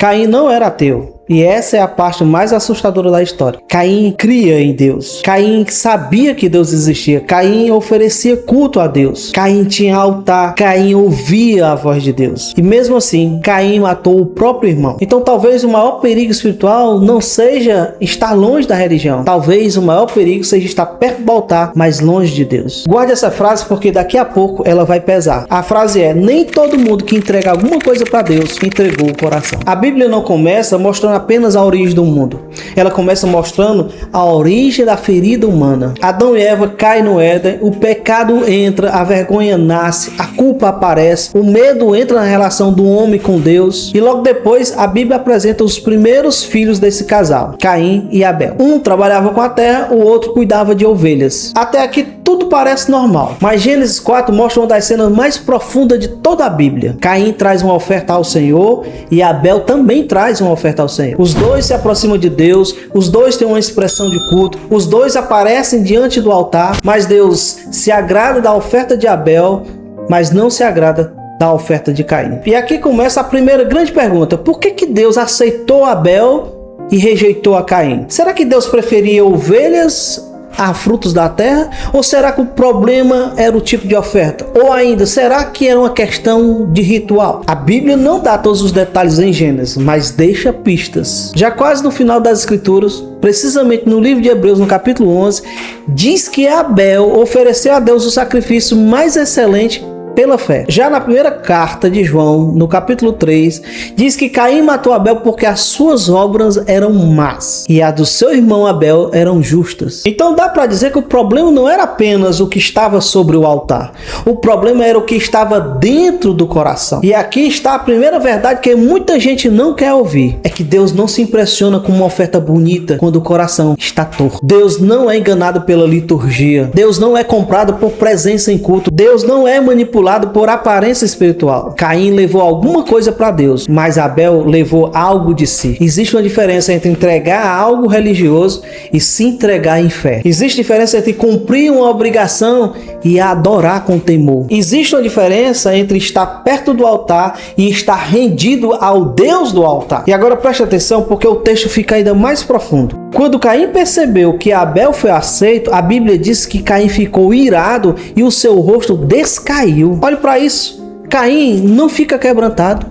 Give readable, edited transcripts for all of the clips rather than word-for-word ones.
Caim não era ateu. E essa é a parte mais assustadora da história. Caim cria em Deus. Caim sabia que Deus existia. Caim oferecia culto a Deus. Caim tinha altar. Caim ouvia a voz de Deus. E mesmo assim, Caim matou o próprio irmão. Então talvez o maior perigo espiritual não seja estar longe da religião. Talvez o maior perigo seja estar perto do altar, mas longe de Deus. Guarde essa frase porque daqui a pouco ela vai pesar. A frase é: nem todo mundo que entrega alguma coisa para Deus entregou o coração. A Bíblia não começa mostrando apenas a origem do mundo. Ela começa mostrando a origem da ferida humana. Adão e Eva caem no Éden, o pecado entra, a vergonha nasce, a culpa aparece, o medo entra na relação do homem com Deus e logo depois a Bíblia apresenta os primeiros filhos desse casal, Caim e Abel. Um trabalhava com a terra, o outro cuidava de ovelhas. Até aqui tudo parece normal, mas Gênesis 4 mostra uma das cenas mais profundas de toda a Bíblia. Caim traz uma oferta ao Senhor e Abel também traz uma oferta ao Senhor. Os dois se aproximam de Deus, os dois têm uma expressão de culto, os dois aparecem diante do altar, mas Deus se agrada da oferta de Abel, mas não se agrada da oferta de Caim. E aqui começa a primeira grande pergunta: por que Deus aceitou Abel e rejeitou a Caim? Será que Deus preferia ovelhas a frutos da terra? Ou será que o problema era o tipo de oferta? Ou ainda, será que era uma questão de ritual? A Bíblia não dá todos os detalhes em Gênesis, mas deixa pistas. Já quase no final das Escrituras, precisamente no livro de Hebreus, no capítulo 11, diz que Abel ofereceu a Deus o sacrifício mais excelente pela fé. Já na primeira carta de João, no capítulo 3, diz que Caim matou Abel porque as suas obras eram más e a do seu irmão Abel eram justas. Então dá para dizer que o problema não era apenas o que estava sobre o altar. O problema era o que estava dentro do coração. E aqui está a primeira verdade que muita gente não quer ouvir. É que Deus não se impressiona com uma oferta bonita quando o coração está torto. Deus não é enganado pela liturgia. Deus não é comprado por presença em culto. Deus não é manipulado por aparência espiritual. Caim levou alguma coisa para Deus, mas Abel levou algo de si. Existe uma diferença entre entregar algo religioso e se entregar em fé. Existe diferença entre cumprir uma obrigação e adorar com temor. Existe uma diferença entre estar perto do altar e estar rendido ao Deus do altar. E agora preste atenção porque o texto fica ainda mais profundo. Quando Caim percebeu que Abel foi aceito, a Bíblia diz que Caim ficou irado e o seu rosto descaiu. Olhe para isso. Caim não fica quebrantado.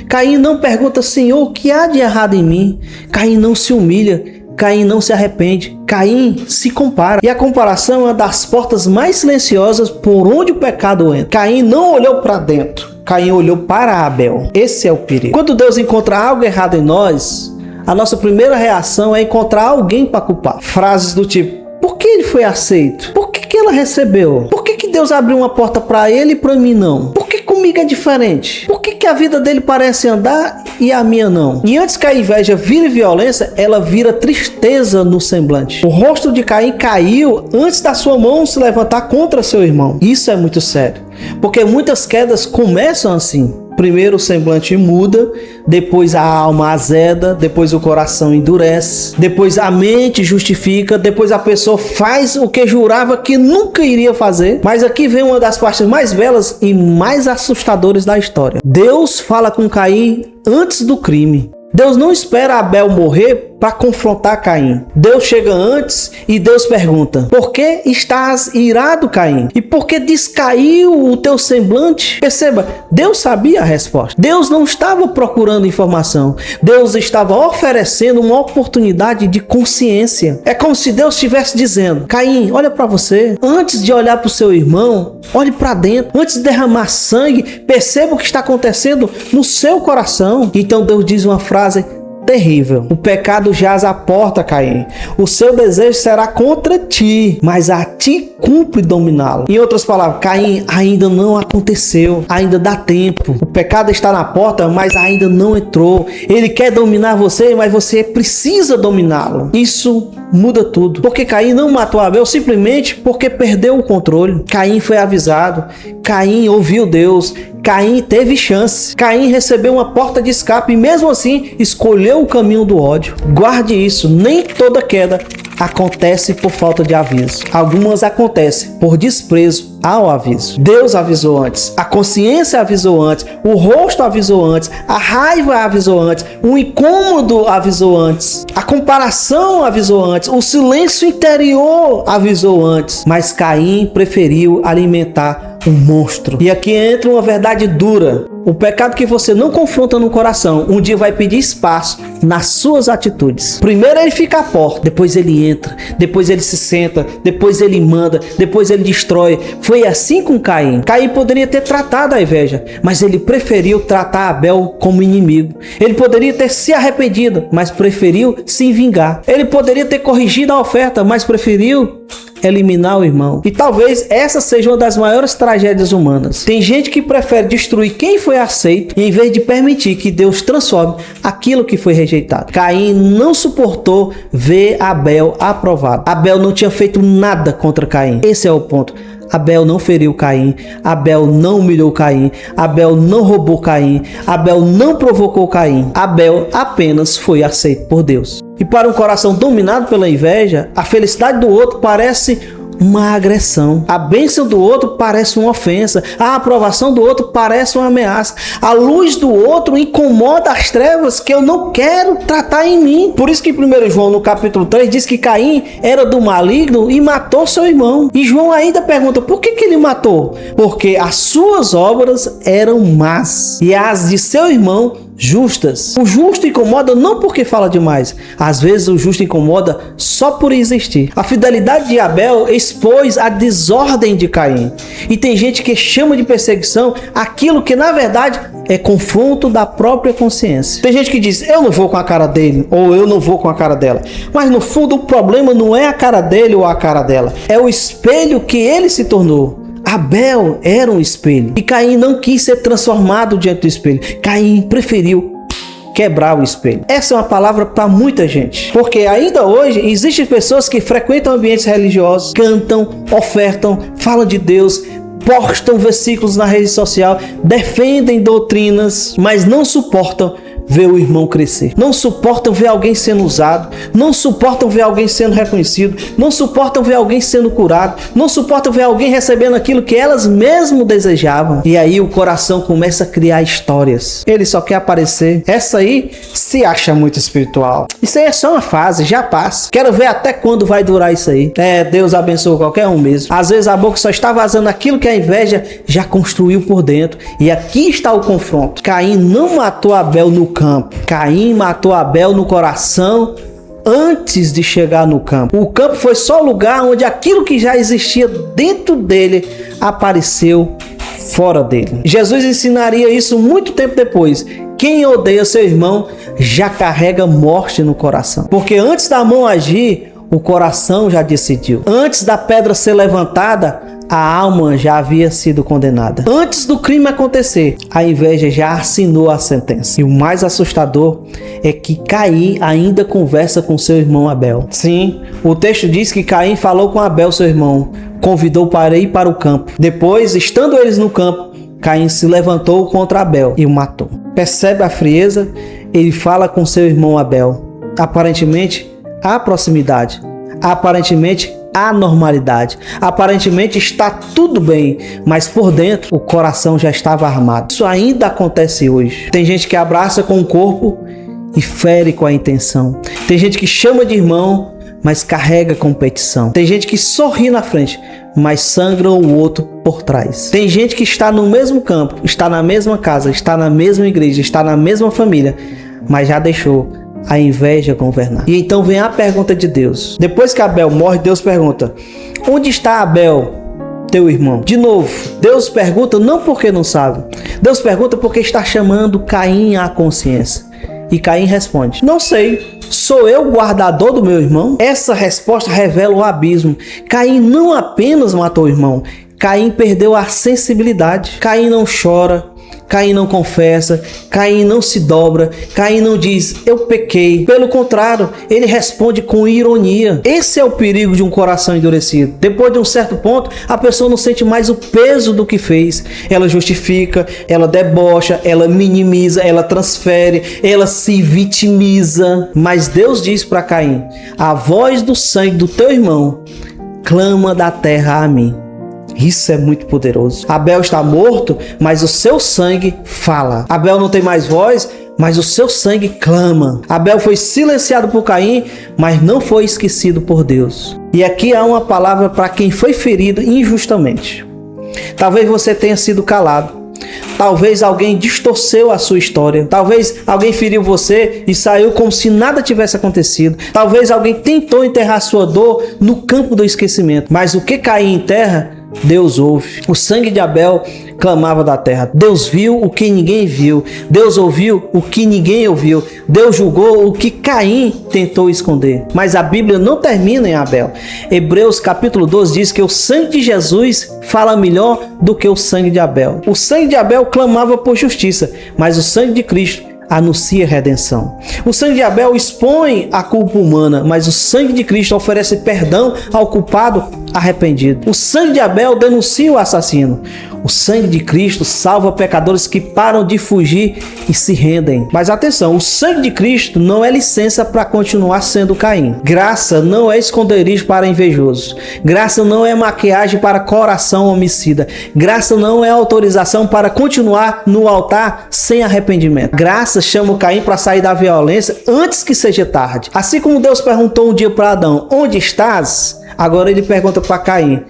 Caim não pergunta: Senhor, o que há de errado em mim? Caim não se humilha. Caim não se arrepende. Caim se compara. E a comparação é uma das portas mais silenciosas por onde o pecado entra. Caim não olhou para dentro. Caim olhou para Abel. Esse é o perigo. Quando Deus encontra algo errado em nós, a nossa primeira reação é encontrar alguém para culpar. Frases do tipo: por que ele foi aceito? Por que ela recebeu? Por que Deus abriu uma porta para ele e para mim não? Por que comigo é diferente? Por que a vida dele parece andar e a minha não? E antes que a inveja vire violência, ela vira tristeza no semblante. O rosto de Caim caiu antes da sua mão se levantar contra seu irmão. Isso é muito sério, porque muitas quedas começam assim. Primeiro o semblante muda, depois a alma azeda, depois o coração endurece, depois a mente justifica, depois a pessoa faz o que jurava que nunca iria fazer. Mas aqui vem uma das partes mais belas e mais assustadoras da história. Deus fala com Caim antes do crime. Deus não espera Abel morrer para confrontar Caim. Deus chega antes e Deus pergunta: por que estás irado, Caim? E por que descaiu o teu semblante? Perceba, Deus sabia a resposta. Deus não estava procurando informação. Deus estava oferecendo uma oportunidade de consciência. É como se Deus estivesse dizendo: Caim, olha para você. Antes de olhar para o seu irmão, olhe para dentro. Antes de derramar sangue, perceba o que está acontecendo no seu coração. Então Deus diz uma frase terrível: o pecado jaz à porta, Caim. O seu desejo será contra ti, mas a ti cumpre dominá-lo. Em outras palavras, Caim, ainda não aconteceu, ainda dá tempo. O pecado está na porta, mas ainda não entrou. Ele quer dominar você, mas você precisa dominá-lo. Isso muda tudo. Porque Caim não matou Abel simplesmente porque perdeu o controle. Caim foi avisado. Caim ouviu Deus. Caim teve chance. Caim recebeu uma porta de escape e mesmo assim escolheu o caminho do ódio. Guarde isso, nem toda queda acontece por falta de aviso. Algumas acontecem por desprezo ao aviso. Deus avisou antes, a consciência avisou antes, o rosto avisou antes, a raiva avisou antes, o incômodo avisou antes, a comparação avisou antes, o silêncio interior avisou antes, mas Caim preferiu alimentar um monstro. E aqui entra uma verdade dura. O pecado que você não confronta no coração, um dia vai pedir espaço nas suas atitudes. Primeiro ele fica à porta, depois ele entra, depois ele se senta, depois ele manda, depois ele destrói. Foi assim com Caim. Caim poderia ter tratado a inveja, mas ele preferiu tratar Abel como inimigo. Ele poderia ter se arrependido, mas preferiu se vingar. Ele poderia ter corrigido a oferta, mas preferiu eliminar o irmão. E talvez essa seja uma das maiores tragédias humanas. Tem gente que prefere destruir quem foi aceito em vez de permitir que Deus transforme aquilo que foi rejeitado. Caim não suportou ver Abel aprovado. Abel não tinha feito nada contra Caim. Esse é o ponto. Abel não feriu Caim, Abel não humilhou Caim, Abel não roubou Caim, Abel não provocou Caim. Abel apenas foi aceito por Deus. E para um coração dominado pela inveja, a felicidade do outro parece uma agressão. A bênção do outro parece uma ofensa. A aprovação do outro parece uma ameaça. A luz do outro incomoda as trevas que eu não quero tratar em mim. Por isso que 1 João no capítulo 3 diz que Caim era do maligno e matou seu irmão. E João ainda pergunta por que ele matou? Porque as suas obras eram más e as de seu irmão justas. O justo incomoda não porque fala demais. Às vezes o justo incomoda só por existir. A fidelidade de Abel expôs a desordem de Caim. E tem gente que chama de perseguição aquilo que na verdade é confronto da própria consciência. Tem gente que diz, eu não vou com a cara dele, ou eu não vou com a cara dela. Mas no fundo o problema não é a cara dele ou a cara dela. É o espelho que ele se tornou. Abel era um espelho e Caim não quis ser transformado diante do espelho. Caim preferiu quebrar o espelho. Essa é uma palavra para muita gente, porque ainda hoje existem pessoas que frequentam ambientes religiosos, cantam, ofertam, falam de Deus, postam versículos na rede social, defendem doutrinas, mas não suportam ver o irmão crescer. Não suportam ver alguém sendo usado, não suportam ver alguém sendo reconhecido, não suportam ver alguém sendo curado, não suportam ver alguém recebendo aquilo que elas mesmo desejavam. E aí o coração começa a criar histórias. Ele só quer aparecer. Essa aí se acha muito espiritual. Isso aí é só uma fase, já passa. Quero ver até quando vai durar isso aí. Deus abençoa qualquer um mesmo. Às vezes a boca só está vazando aquilo que a inveja já construiu por dentro. E aqui está o confronto. Caim não matou Abel no campo. Caim matou Abel no coração antes de chegar no campo. O campo foi só o lugar onde aquilo que já existia dentro dele apareceu fora dele. Jesus ensinaria isso muito tempo depois. Quem odeia seu irmão já carrega morte no coração. Porque antes da mão agir, o coração já decidiu. Antes da pedra ser levantada, a alma já havia sido condenada. Antes do crime acontecer, a inveja já assinou a sentença. E o mais assustador é que Caim ainda conversa com seu irmão Abel. Sim, o texto diz que Caim falou com Abel, seu irmão, convidou para ir para o campo. Depois, estando eles no campo, Caim se levantou contra Abel e o matou. Percebe a frieza? Ele fala com seu irmão Abel. Aparentemente, há proximidade. Aparentemente, há normalidade. Aparentemente está tudo bem, mas por dentro o coração já estava armado. Isso ainda acontece hoje. Tem gente que abraça com o corpo e fere com a intenção. Tem gente que chama de irmão, mas carrega competição. Tem gente que sorri na frente, mas sangra o outro por trás. Tem gente que está no mesmo campo, está na mesma casa, está na mesma igreja, está na mesma família, mas já deixou a inveja governar. E então vem a pergunta de Deus. Depois que Abel morre, Deus pergunta: onde está Abel, teu irmão? De novo, Deus pergunta não porque não sabe. Deus pergunta porque está chamando Caim à consciência. E Caim responde: não sei. Sou eu o guardador do meu irmão? Essa resposta revela o abismo. Caim não apenas matou o irmão, Caim perdeu a sensibilidade. Caim não chora, Caim não confessa, Caim não se dobra, Caim não diz, eu pequei. Pelo contrário, ele responde com ironia. Esse é o perigo de um coração endurecido. Depois de um certo ponto, a pessoa não sente mais o peso do que fez. Ela justifica, ela debocha, ela minimiza, ela transfere, ela se vitimiza. Mas Deus diz para Caim, a voz do sangue do teu irmão clama da terra a mim. Isso é muito poderoso. Abel está morto, mas o seu sangue fala. Abel não tem mais voz, mas o seu sangue clama. Abel foi silenciado por Caim, mas não foi esquecido por Deus. E aqui há uma palavra para quem foi ferido injustamente. Talvez você tenha sido calado. Talvez alguém distorceu a sua história. Talvez alguém feriu você e saiu como se nada tivesse acontecido. Talvez alguém tentou enterrar sua dor no campo do esquecimento. Mas o que Caim enterra, Deus ouve. O sangue de Abel clamava da terra. Deus viu o que ninguém viu. Deus ouviu o que ninguém ouviu. Deus julgou o que Caim tentou esconder. Mas a Bíblia não termina em Abel. Hebreus capítulo 12 diz que o sangue de Jesus fala melhor do que o sangue de Abel. O sangue de Abel clamava por justiça, mas o sangue de Cristo anuncia redenção. O sangue de Abel expõe a culpa humana, mas o sangue de Cristo oferece perdão ao culpado arrependido. O sangue de Abel denuncia o assassino. O sangue de Cristo salva pecadores que param de fugir e se rendem. Mas atenção, o sangue de Cristo não é licença para continuar sendo Caim. Graça não é esconderijo para invejosos. Graça não é maquiagem para coração homicida. Graça não é autorização para continuar no altar sem arrependimento. Graça chama o Caim para sair da violência antes que seja tarde. Assim como Deus perguntou um dia para Adão, onde estás? Agora ele pergunta para Caim,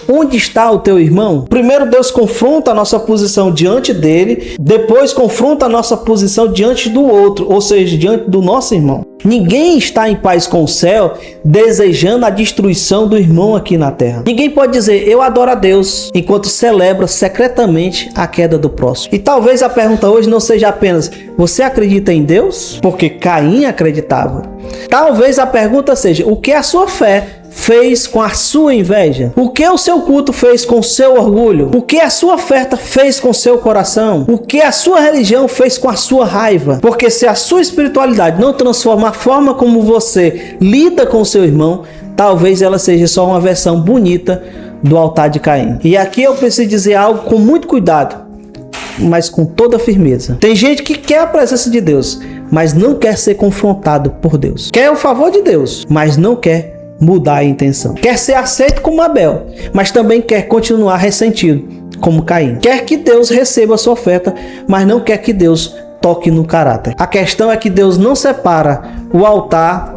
onde está o teu irmão? Primeiro Deus confronta a nossa posição diante dele, depois confronta a nossa posição diante do outro, ou seja, diante do nosso irmão. Ninguém está em paz com o céu desejando a destruição do irmão aqui na terra. Ninguém pode dizer, eu adoro a Deus, enquanto celebra secretamente a queda do próximo. E talvez a pergunta hoje não seja apenas, você acredita em Deus? Porque Caim acreditava. Talvez a pergunta seja, o que a sua fé fez com a sua inveja? O que o seu culto fez com o seu orgulho? O que a sua oferta fez com o seu coração? O que a sua religião fez com a sua raiva? Porque se a sua espiritualidade não transforma a forma como você lida com o seu irmão, talvez ela seja só uma versão bonita do altar de Caim. E aqui eu preciso dizer algo com muito cuidado, mas com toda firmeza. Tem gente que quer a presença de Deus, mas não quer ser confrontado por Deus. Quer o favor de Deus, mas não quer mudar a intenção. Quer ser aceito como Abel, mas também quer continuar ressentido como Caim. Quer que Deus receba a sua oferta, mas não quer que Deus toque no caráter. A questão é que Deus não separa o altar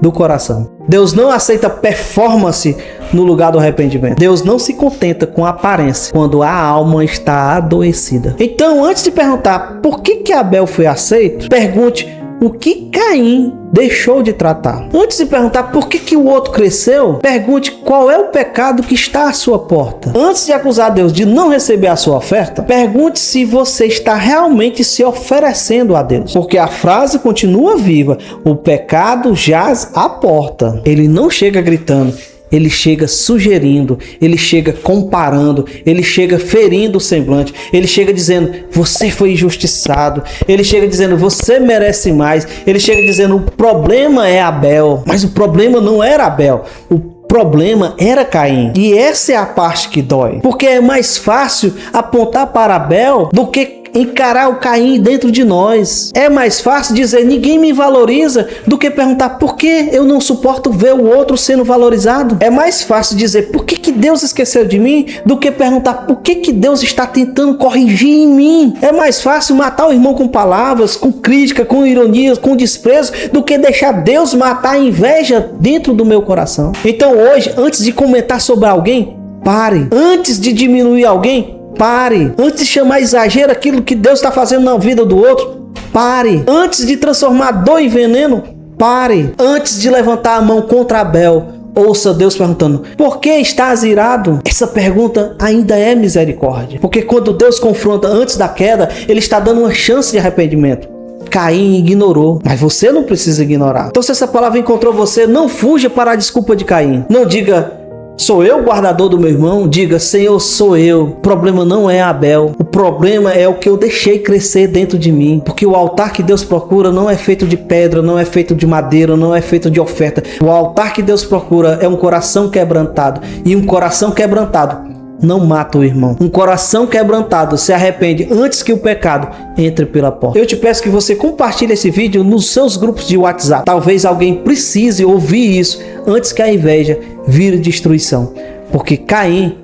do coração. Deus não aceita performance no lugar do arrependimento. Deus não se contenta com a aparência quando a alma está adoecida. Então, antes de perguntar por que Abel foi aceito, pergunte o que Caim deixou de tratar. Antes de perguntar por que o outro cresceu, pergunte qual é o pecado que está à sua porta. Antes de acusar Deus de não receber a sua oferta, pergunte se você está realmente se oferecendo a Deus. Porque a frase continua viva, o pecado jaz à porta. Ele não chega gritando, ele chega sugerindo, ele chega comparando, ele chega ferindo o semblante, ele chega dizendo, você foi injustiçado, ele chega dizendo, você merece mais, ele chega dizendo, o problema é Abel, mas o problema não era Abel, o problema era Caim. E essa é a parte que dói, porque é mais fácil apontar para Abel do que encarar o Caim dentro de nós. É mais fácil dizer ninguém me valoriza do que perguntar por que eu não suporto ver o outro sendo valorizado. É mais fácil dizer por que Deus esqueceu de mim do que perguntar por que Deus está tentando corrigir em mim. É mais fácil matar o irmão com palavras, com crítica, com ironia, com desprezo, do que deixar Deus matar a inveja dentro do meu coração. Então hoje, antes de comentar sobre alguém, pare. Antes de diminuir alguém, pare. Antes de chamar exagero aquilo que Deus está fazendo na vida do outro, pare. Antes de transformar dor em veneno, pare. Antes de levantar a mão contra Abel, ouça Deus perguntando, por que estás irado? Essa pergunta ainda é misericórdia. Porque quando Deus confronta antes da queda, Ele está dando uma chance de arrependimento. Caim ignorou, mas você não precisa ignorar. Então se essa palavra encontrou você, não fuja para a desculpa de Caim. Não diga, Sou eu o guardador do meu irmão? Diga, Senhor, sou eu. O problema não é Abel. O problema é o que eu deixei crescer dentro de mim. Porque o altar que Deus procura não é feito de pedra, não é feito de madeira, não é feito de oferta. O altar que Deus procura é um coração quebrantado. E um coração quebrantado não mata o irmão. Um coração quebrantado se arrepende antes que o pecado entre pela porta. Eu te peço que você compartilhe esse vídeo nos seus grupos de WhatsApp. Talvez alguém precise ouvir isso antes que a inveja vire destruição. Porque Caim,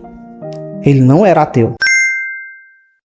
ele não era ateu.